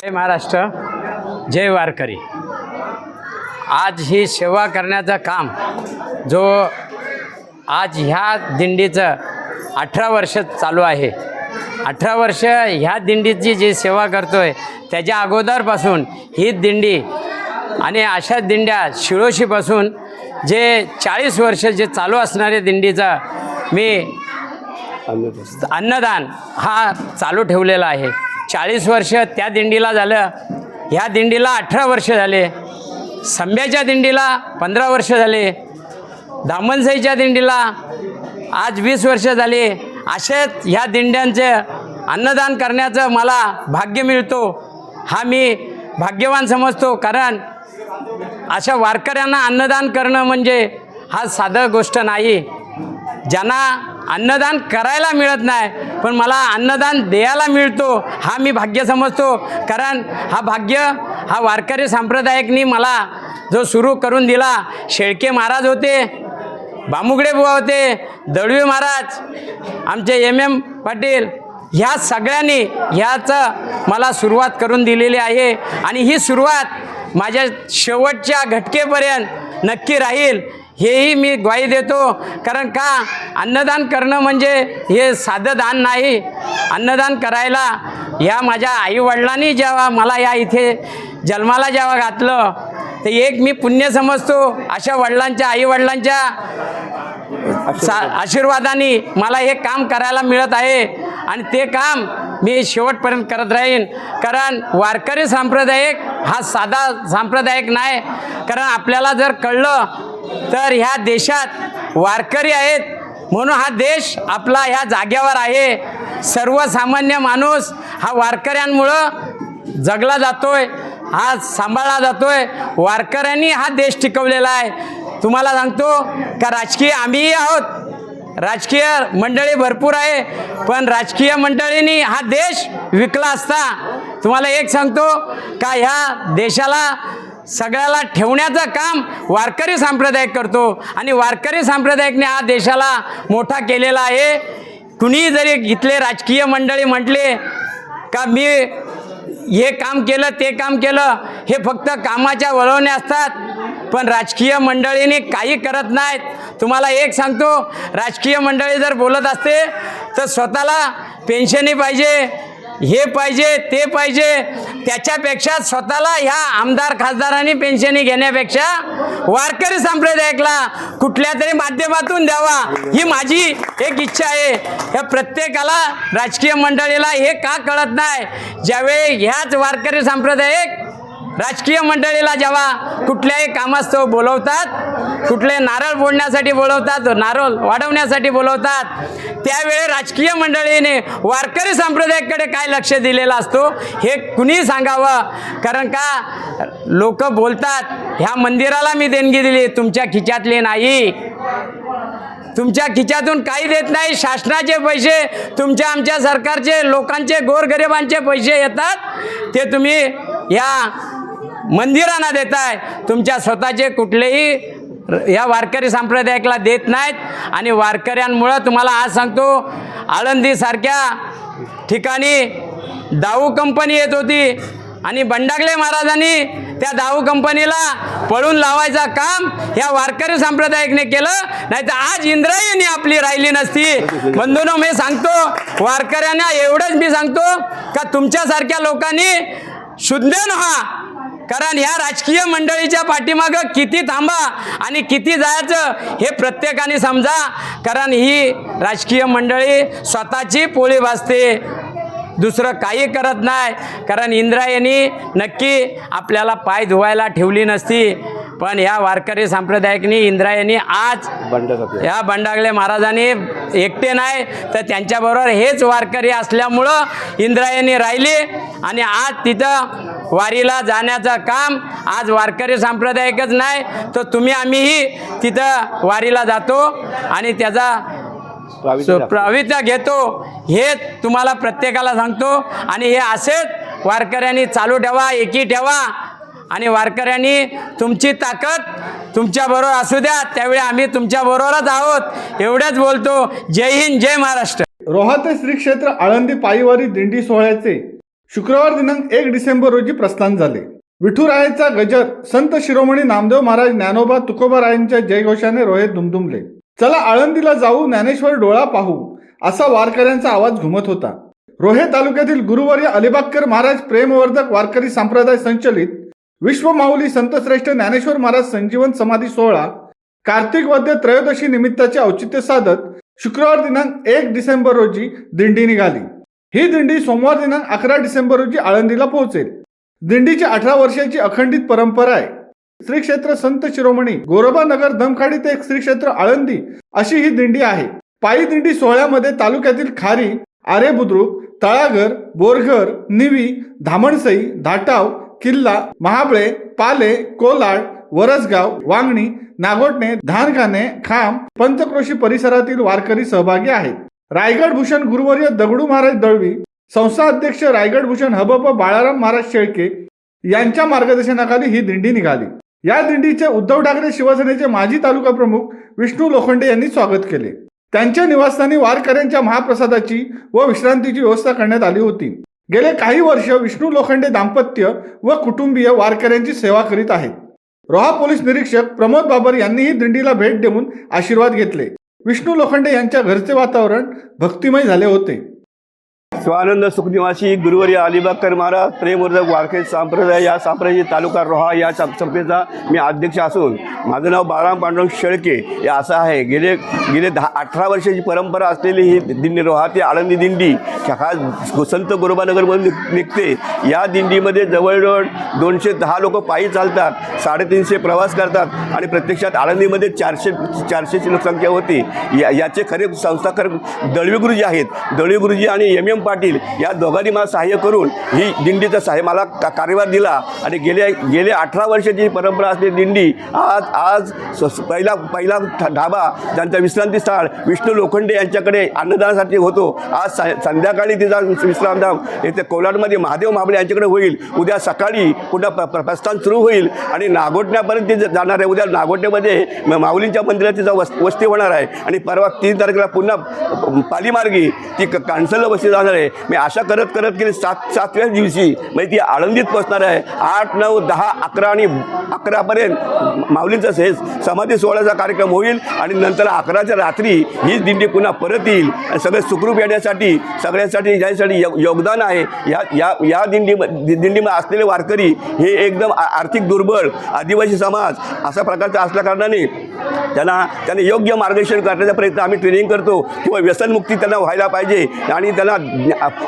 जय महाराष्ट्र, जय वारकरी। आज ही सेवा करण्याचं काम जो आज ह्या दिंडीचं 18 वर्ष चालू आहे। 18 वर्ष ह्या दिंडीची जी सेवा करतोय त्याच्या अगोदरपासून ही दिंडी आणि अशा दिंड्या शिळोशीपासून जे 40 वर्ष जे चालू असणारे दिंडीचा मी अन्नदान हा चालू ठेवलेला आहे। 40 वर्ष त्या दिंडीला झालं, ह्या दिंडीला 18 वर्ष झाले, संभ्याच्या दिंडीला 15 वर्ष झाले, दामनसाईच्या दिंडीला आज 20 वर्ष झाले। असेच ह्या दिंड्यांचे अन्नदान करण्याचं मला भाग्य मिळतो, हा मी भाग्यवान समजतो। कारण अशा वारकऱ्यांना अन्नदान करणं म्हणजे हा साधं गोष्ट नाही। ज्यांना अन्नदान करायला मिळत नाही पण मला अन्नदान द्यायला मिळतो, हा मी भाग्य समजतो। कारण हा भाग्य हा वारकरी संप्रदायकनी मला जो सुरू करून दिला। शेळके महाराज होते, बामुगडे बुवा होते, दळवी महाराज, आमचे MM पाटील, ह्या सगळ्यांनी ह्याचं मला सुरुवात करून दिलेली आहे आणि ही सुरुवात माझ्या शेवटच्या घटकेपर्यंत नक्की राहील, हेही मी ग्वाही देतो। कारण का अन्नदान करणं म्हणजे हे साधं दान नाही। अन्नदान करायला ह्या माझ्या आईवडिलांनी जेव्हा मला या इथे जन्माला जेव्हा घातलं ते एक मी पुण्य समजतो। अशा वडिलांच्या आईवडिलांच्या आशीर्वादाने मला हे काम करायला मिळत आहे आणि ते काम मी शेवटपर्यंत करत राहीन। कारण वारकरी संप्रदायिक हा साधा संप्रदायिक नाही। कारण आपल्याला जर कळलं तर ह्या देशात वारकरी आहेत म्हणून हा देश आपला ह्या जाग्यावर आहे। सर्वसामान्य माणूस हा वारकऱ्यांमुळं जगला जातोय, हा सांभाळला जातोय। वारकऱ्यांनी हा देश टिकवलेला आहे। तुम्हाला सांगतो का राजकीय आम्हीही आहोत, राजकीय मंडळी भरपूर आहे, पण राजकीय मंडळींनी हा देश विकला असता। तुम्हाला एक सांगतो का ह्या देशाला सगळ्याला ठेवण्याचं काम वारकरी संप्रदाय करतो आणि वारकरी संप्रदायाने हा देशाला मोठा केलेला आहे। कुणी जरी इथले राजकीय मंडळी म्हटले का मी हे काम केलं ते काम केलं, हे फक्त कामाच्या वळवणे असतात, पण राजकीय मंडळींनी काही करत नाहीत। तुम्हाला एक सांगतो, राजकीय मंडळी जर बोलत असते तर स्वतःला पेन्शनही पाहिजे, हे पाहिजे ते पाहिजे, त्याच्यापेक्षा स्वतःला ह्या आमदार खासदारांनी पेन्शनी घेण्यापेक्षा वारकरी संप्रदायाला कुठल्या तरी माध्यमातून द्यावा, ही माझी एक इच्छा आहे। या प्रत्येकाला राजकीय मंडळीला हे का कळत नाही? ज्यावेळी ह्याच वारकरी संप्रदायिक राजकीय मंडळीला जेव्हा कुठल्याही कामास्तव बोलवतात, कुठले नारळ फोडण्यासाठी बोलवतात, नारळ वाढवण्यासाठी बोलवतात, त्यावेळी राजकीय मंडळीने वारकरी संप्रदायाकडे काय लक्ष दिलेलं असतो हे कुणी सांगावं। कारण का लोक बोलतात ह्या मंदिराला मी देणगी दिली, तुमच्या खिच्यातली नाही, तुमच्या खिच्यातून काही देत नाही। शासनाचे पैसे, तुमच्या आमच्या सरकारचे, लोकांचे गोरगरिबांचे पैसे येतात, ते तुम्ही या मंदिरांना देताय, तुमच्या स्वतःचे कुठलेही या वारकरी संप्रदायाला देत नाहीत। आणि वारकऱ्यांमुळं तुम्हाला आज सांगतो, आळंदीसारख्या ठिकाणी दाऊ कंपनी येत होती आणि बंडागले महाराजांनी त्या दाऊ कंपनीला पळून लावायचं काम ह्या वारकरी संप्रदायाने केलं, नाही तर आज इंद्रायणी आपली राहिली नसती। बंधूंनो, मी सांगतो वारकऱ्यांना एवढंच मी सांगतो का तुमच्यासारख्या लोकांनी शुद्धन व्हा। कारण ह्या राजकीय मंडळीच्या पाठीमागं किती थांबा आणि किती जायचं हे प्रत्येकाने समजा। कारण ही राजकीय मंडळी स्वतःची पोळी भाजते, दुसरं काही करत नाही। कारण इंद्रायणी नक्की आपल्याला पाय धुवायला ठेवली नसती, पण ह्या वारकरी संप्रदायाने इंद्रायणी आज ह्या बंडागले महाराजांनी एकटे नाही तर त्यांच्याबरोबर हेच वारकरी असल्यामुळं इंद्रायणी राहिली आणि आज तिथं वारीला जाण्याचं काम आज वारकरी संप्रदायकच नाही तर तुम्ही आम्हीही तिथं वारीला जातो आणि त्याचा प्रावित्र्य घेतो, हे तुम्हाला प्रत्येकाला सांगतो। आणि हे असेच वारकऱ्यांनी चालू ठेवा, एकी ठेवा आणि वारकऱ्यांनी तुमची ताकद तुमच्याबरोबर असू द्या, त्यावेळी आम्ही तुमच्याबरोबरच आहोत, एवढंच बोलतो। जय हिंद, जय महाराष्ट्र। रोहा ते श्री क्षेत्र आळंदी पायीवारी दिंडी सोहळ्याचे शुक्रवार दिनांक 1 डिसेंबर रोजी प्रस्थान झाले. विठुरायाचा गजर संत शिरोमणी नामदेव महाराज ज्ञानोबा तुकोबारायांच्या जयघोषाने रोहे दुमदुमले. चला आळंदीला जाऊ, ज्ञानेश्वर डोळा पाहू, असा वारकऱ्यांचा आवाज घुमत होता. रोहे तालुक्यातील गुरुवर्य अलिबागकर महाराज प्रेमवर्धक वारकरी संप्रदाय संचलित विश्वमाऊली संतश्रेष्ठ ज्ञानेश्वर महाराज संजीवन समाधी सोहळा कार्तिक वद्य त्रयोदशी निमित्ताचे औचित्य साधत शुक्रवार दिनांक 1 डिसेंबर रोजी दिंडी निघाली. ही दिंडी सोमवार दिनांक 11 डिसेंबर रोजी आळंदीला पोहोचेल. दिंडीची 18 वर्षाची अखंडित परंपरा आहे. श्री क्षेत्र संत शिरोमणी गोरोबा नगर दमखाडी ते श्री क्षेत्र आळंदी अशी ही दिंडी आहे. पायी दिंडी सोहळ्यामध्ये तालुक्यातील खारी, आरे बुद्रुक, तळागर, बोरघर, निवी, धामणसई, धाटाव, किल्ला, महाबळे, पाले, कोलाड, वरसगाव, वांगणी, नागोटणे, धानखाने, खांब, पंचक्रोशी परिसरातील वारकरी सहभागी आहेत. रायगड भूषण गुरुवर्य दगडू महाराज दळवी, संस्था अध्यक्ष रायगड भूषण हबप बाळाराम महाराज शेळके यांच्या मार्गदर्शनाखाली ही दिंडी निघाली. या दिंडीचे उद्धव ठाकरे शिवसेनेचे माजी तालुका प्रमुख विष्णू लोखंडे यांनी स्वागत केले. त्यांच्या निवासस्थानी वारकऱ्यांच्या महाप्रसादाची व विश्रांतीची व्यवस्था करण्यात आली होती. गेले काही वर्ष विष्णू लोखंडे दाम्पत्य व कुटुंबीय वारकऱ्यांची सेवा करीत आहेत. रोहा पोलीस निरीक्षक प्रमोद बाबर यांनी ही दिंडीला भेट देऊन आशीर्वाद घेतले. विष्णू लोखंडे यांच्या घरचे वातावरण भक्तिमय झाले होते. स्वानंद सुखनिवासी गुरुवर्य अलिबागकर महाराज प्रेमवर्धक वारकरी संप्रदाय या संप्रदायाची तालुका रोहा या संस्थेचा मी अध्यक्ष असून माझं नाव बाळाराम पांडुरंग शेळके हे असं आहे. गेले 18 वर्षाची परंपरा असलेली ही दिंडी रोहा ते आळंदी दिंडी हा संत गोरोबानगरमधून निघते. या दिंडीमध्ये जवळजवळ 210 लोक पायी चालतात, 350 प्रवास करतात आणि प्रत्यक्षात आळंदीमध्ये 400ची लोकसंख्या होती. याचे खरे संस्थाकर दळवी गुरुजी आहेत. दळवी गुरुजी आणि MM पाटील या दोघांनी मला सहाय्य करून ही दिंडीचा मला कार्यभार दिला आणि गेले 18 वर्षाची परंपरा असलेली दिंडी आज पहिला ढाबा त्यांचा विश्रांती स्थळ विष्णू लोखंडे यांच्याकडे अन्नदानासाठी होतो. आज संध्याकाळी तिचा विश्रामधाम येथे कोलाडमध्ये महादेव महाबळे यांच्याकडे होईल. उद्या सकाळी पुन्हा प्रस्थान सुरू होईल आणि नागोटण्यापर्यंत ती जाणार आहे. उद्या नागोटण्यामध्ये माऊलींच्या मंदिरात तिचा वस्ती होणार आहे आणि परवा 3 तारखेला पुन्हा पालीमार्गी ती कांसलला वस्ती जाणार आहे. मी आशा करत गेली 7व्या दिवशी म्हणजे ती आळंदीत पोहोचणार आहे. 8, 9, 10, 11 आणि 11पर्यंत माऊलींचा समाधी सोहळ्याचा कार्यक्रम होईल आणि नंतर 11च्या रात्री ही दिंडी पुन्हा परत येईल. आणि सगळे सुखरूप येण्यासाठी सगळ्यांसाठी ज्यासाठी योगदान आहे या दिंडीमध्ये असलेले वारकरी हे एकदम आर्थिक दुर्बल आदिवासी समाज अशा प्रकारचा असल्याकारणाने त्यांना योग्य मार्गदर्शन करण्याचा प्रयत्न आम्ही ट्रेनिंग करतो किंवा व्यसनमुक्ती त्यांना व्हायला पाहिजे आणि त्यांना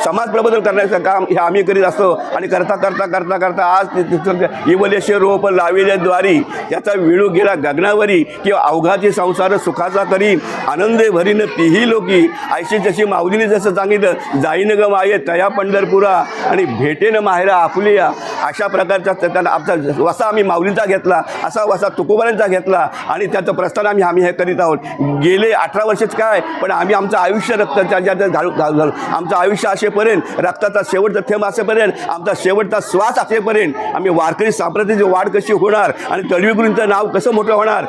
समाज प्रबोधन करण्याचं काम हे आम्ही करीत असतो. आणि करता आज इवलेशे रोप लाविले द्वारी त्याचा विळू गेला गगनावरी किंवा अवघाची संसार सुखाचा करीन आनंदे भरीन तीही लोकी ऐशी जशी माऊलीने जसं सांगितलं जाईन ग माये तया पंढरपुरा आणि भेटेन माहेरा आपुलिया अशा प्रकारचा त्यांना आमचा वसा आम्ही माऊलींचा घेतला, असा वसा तुकोबारांचा घेतला आणि त्याचं प्रस्थान आम्ही हे करीत आहोत. गेले 18 वर्षच काय पण आम्ही आमचं आयुष्य रक्ताच्या घालून आमचं आयुष्य असेपर्यंत रक्ताचा शेवटचा थेंब असेपर्यंत आमचा शेवटचा श्वास असेपर्यंत आम्ही वारकरी संप्रदायाची वाढ कशी होणार आणि तळवी गुरूंचं नाव कसं मोठं होणार,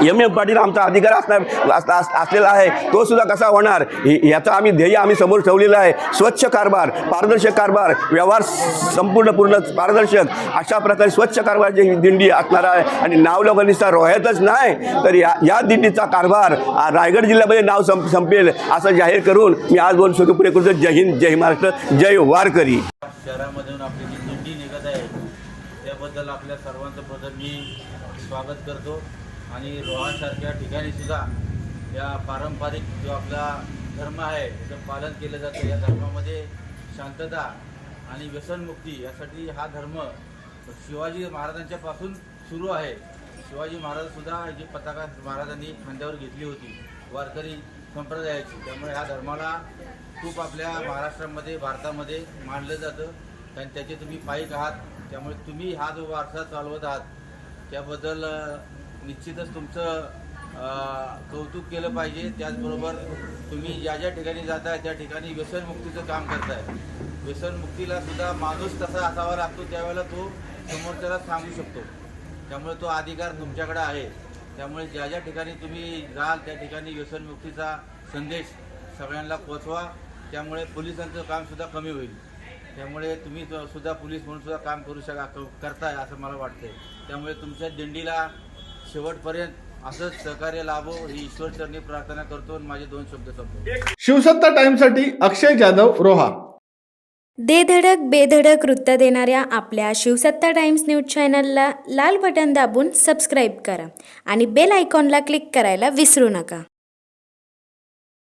MM पाटील आमचा अधिकार असलेला आहे तो सुद्धा कसा होणार याचा आम्ही ध्येय आम्ही समोर ठेवलेलं आहे. स्वच्छ कारभार, पारदर्शक कारभार, व्यवहार पूर्ण पारदर्शक अशा प्रकारे स्वच्छ कारभाराची दिंडी असणार आहे. आणि नाव लोकांनीचा रोह्यातच नाही तर या दिंडीचा कारभार रायगड जिल्ह्यामध्ये नाव संपेल असं जाहीर करून मी आज बोलून स्वतःपुढे करतो. जय हिंद, जय महाराष्ट्र, जय वारकरी. शहरामधून आपली जी दिंडी निघत आहे त्याबद्दल आपल्या सर्वांचं प्रथम मी स्वागत करतो. आणि रोहासारख्या ठिकाणी सुद्धा या पारंपरिक जो आपला धर्म आहे त्याचं पालन केलं जातं. या धर्मामध्ये शांतता आणि व्यसनमुक्ती यासाठी हा धर्म शिवाजी महाराजांच्यापासून सुरू आहे. शिवाजी महाराजसुद्धा जी पताका महाराजांनी खांद्यावर घेतली होती वारकरी संप्रदायाची, त्यामुळे ह्या धर्माला खूप आपल्या महाराष्ट्रामध्ये भारतामध्ये मानलं जातं आणि त्याचे तुम्ही पाईक आहात. त्यामुळे तुम्ही हा जो वारसा चालवत आहात त्याबद्दल निश्चितच तुमचं कौतुक केलं पाहिजे. त्याचबरोबर तुम्ही ज्या ठिकाणी जाताय त्या ठिकाणी व्यसनमुक्तीचं काम करताय. व्यसनमुक्तीला सुद्धा माणूस तसा असावा लागतो त्यावेळेला तो समोरच्याला सांगू शकतो. त्यामुळे तो अधिकार तुमच्याकडे आहे. त्यामुळे ज्या ठिकाणी तुम्ही जाल त्या ठिकाणी व्यसनमुक्तीचा संदेश सगळ्यांना पोचवा. त्यामुळे पोलिसांचं कामसुद्धा कमी होईल. त्यामुळे तुम्ही सुद्धा पोलीस म्हणून सुद्धा काम करू करताय असं मला वाटतंय. त्यामुळे तुमच्या दिंडीला शेवटपर्यंत असंच सहकार्य लाभो ही ईश्वरचरणी प्रार्थना करतो आणि माझे 2 शब्द संपवतो. शिवसत्ता टाइम्ससाठी अक्षय जाधव, रोहा. दे धडक बेधडक वृत्त देणाऱ्या आपल्या शिवसत्ता टाइम्स न्यूज चॅनलला लाल बटन दाबून सबस्क्राईब करा आणि बेल आयकॉनला क्लिक करायला विसरू नका.